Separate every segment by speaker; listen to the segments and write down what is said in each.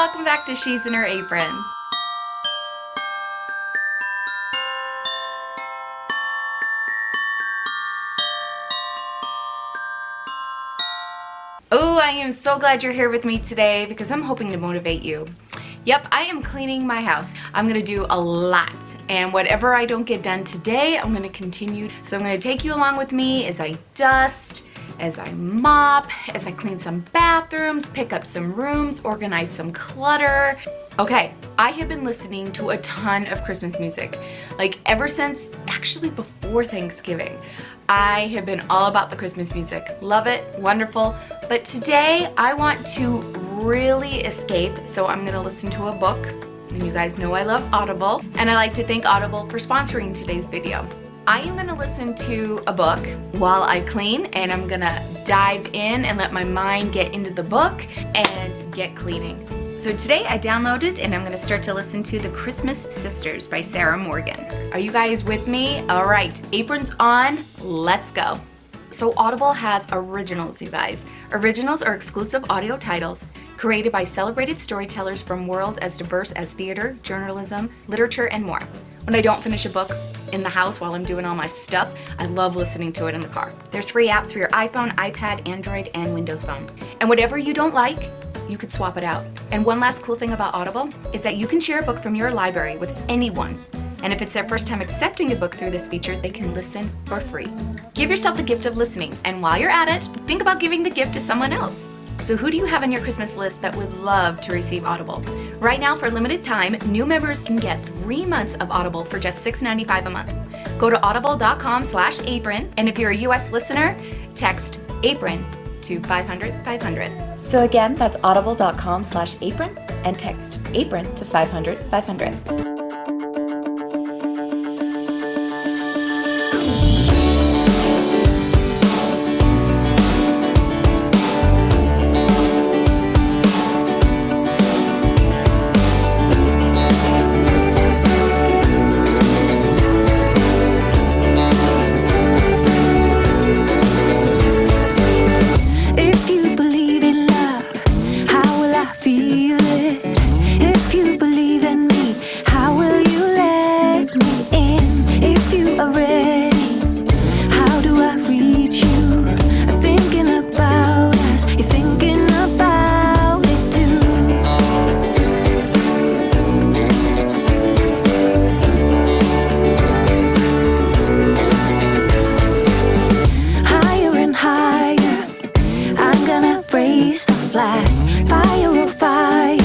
Speaker 1: welcome back to She's in Her Apron. Oh, I am so glad you're here with me today because I'm hoping to motivate you. Yep, I am cleaning my house. I'm gonna do a lot, and whatever I don't get done today, I'm gonna continue. So I'm gonna take you along with me as I dust, as I mop, as I clean some bathrooms, pick up some rooms, organize some clutter. Okay, I have been listening to a ton of Christmas music, like ever since, actually before Thanksgiving. I have been all about the Christmas music. Love it, wonderful. But today I want to really escape, so I'm gonna listen to a book. And you guys know I love Audible, and I like to thank Audible for sponsoring today's video. I am gonna listen to a book while I clean, and I'm gonna dive in and let my mind get into the book and get cleaning. So today I downloaded and I'm gonna start to listen to The Christmas Sisters by Sarah Morgan. Are you guys with me? All right, aprons on, let's go. So Audible has originals, you guys. Originals are exclusive audio titles created by celebrated storytellers from worlds as diverse as theater, journalism, literature, and more. When I don't finish a book in the house while I'm doing all my stuff, I love listening to it in the car. There's free apps for your iPhone, iPad, Android, and Windows Phone. And whatever you don't like, you could swap it out. And one last cool thing about Audible is that you can share a book from your library with anyone. And if it's their first time accepting a book through this feature, they can listen for free. Give yourself the gift of listening, and while you're at it, think about giving the gift to someone else. So who do you have on your Christmas list that would love to receive Audible? Right now, for a limited time, new members can get 3 months of Audible for just $6.95 a month. Go to audible.com/apron, and if you're a US listener, text apron to 500-500.
Speaker 2: So again, that's audible.com/apron and text apron to 500-500.
Speaker 3: Fire, oh fire,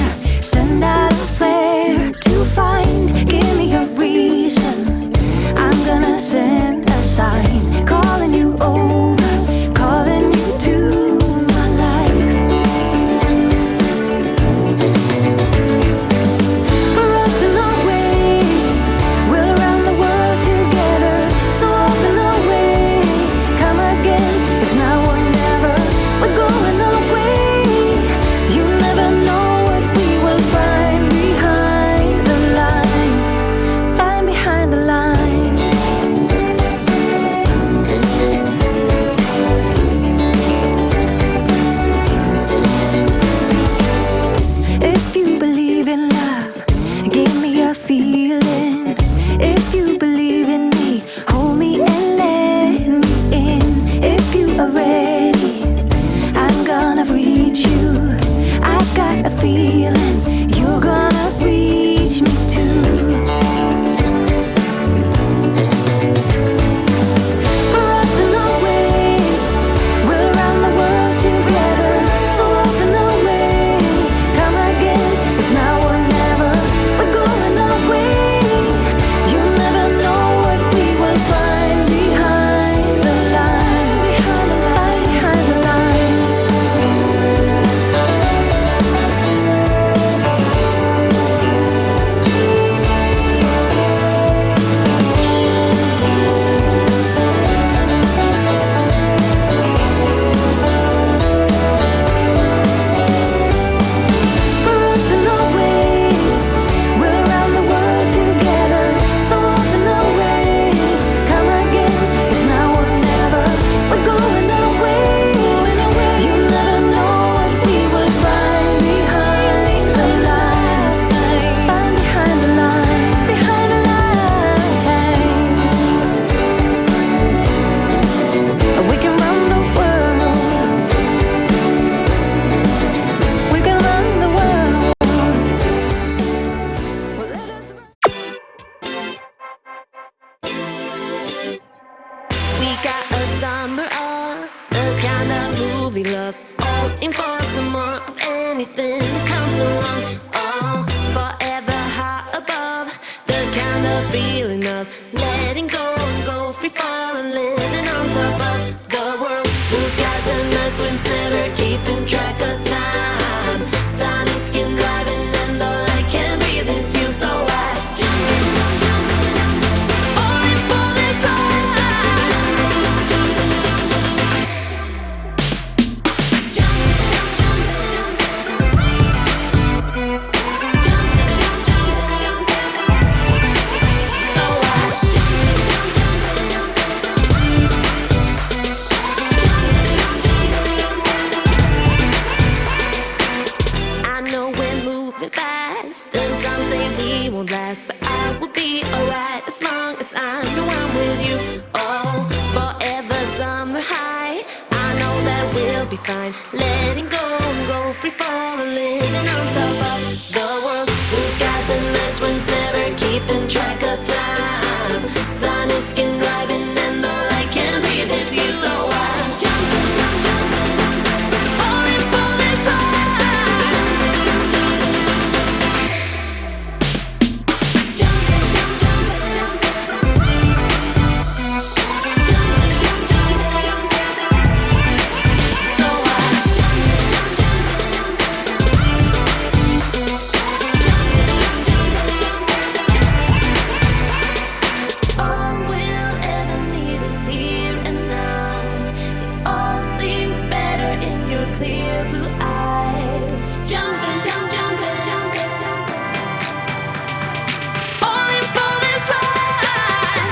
Speaker 3: won't last, but I will be alright as long as I know I'm with you. Oh, forever summer high, I know that we'll be fine. Letting go and go free falling, living on top of the world. Blue skies and nice winds, never keeping track of time. Sun is skin driving and all I can breathe is you, so I'm jumping, all in for this ride. Clear blue eyes, jumping, all in for this ride.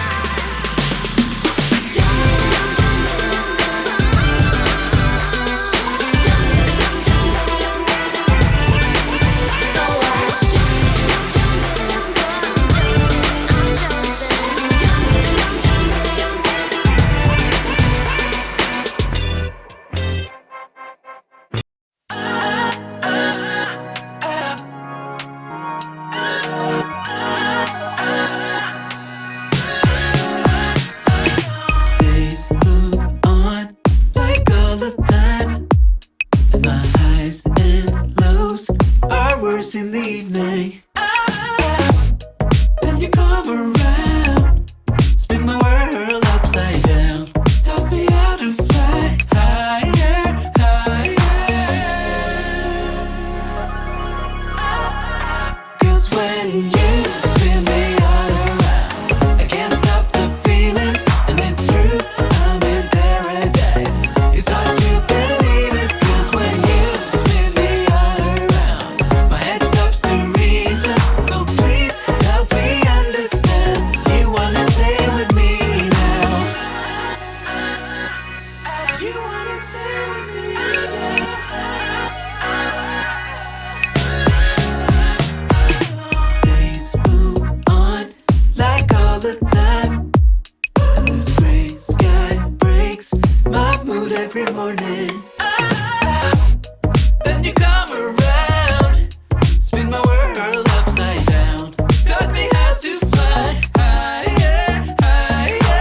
Speaker 3: So
Speaker 4: Days move on like all the time, and my highs and lows are worse in the evening. Then you come around, spin my world upside down, taught me how to fly higher, higher. 'Cause when you spin me all around, I can't stop the feeling, and it's true, I'm in paradise. It's hard to believe it, 'cause when you spin me all around, my head stops to reason. So please help me understand, you wanna stay with me now. You wanna stay with me now. Days move on like all the time, and this gray sky breaks my mood every morning. Then you come around, spin my world upside down, taught me how to fly higher, higher.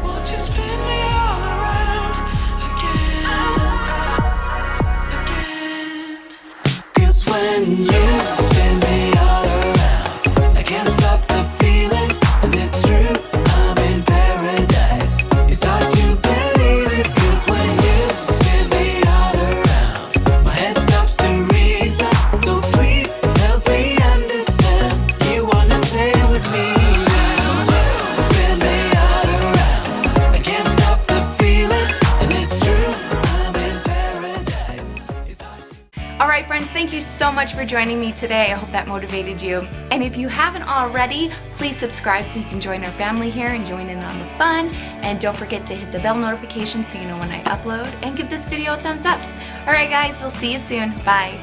Speaker 4: Won't you spin me all around again, again? 'Cause when you spin me all around, I can't stop the feeling, and it's true, I'm in paradise. It's hard to believe it, 'cause when you spin me all around, my head stops to reason. So please help me understand, you wanna stay with me now. Spin me all around, I can't stop the feeling, and it's true, I'm in paradise. It's hard to
Speaker 1: All right, friends, thank you so much for joining me today. I hope that motivated you. And if you haven't already, please subscribe so you can join our family here and join in on the fun. And don't forget to hit the bell notification so you know when I upload, and give this video a thumbs up. All right, guys, we'll see you soon. Bye.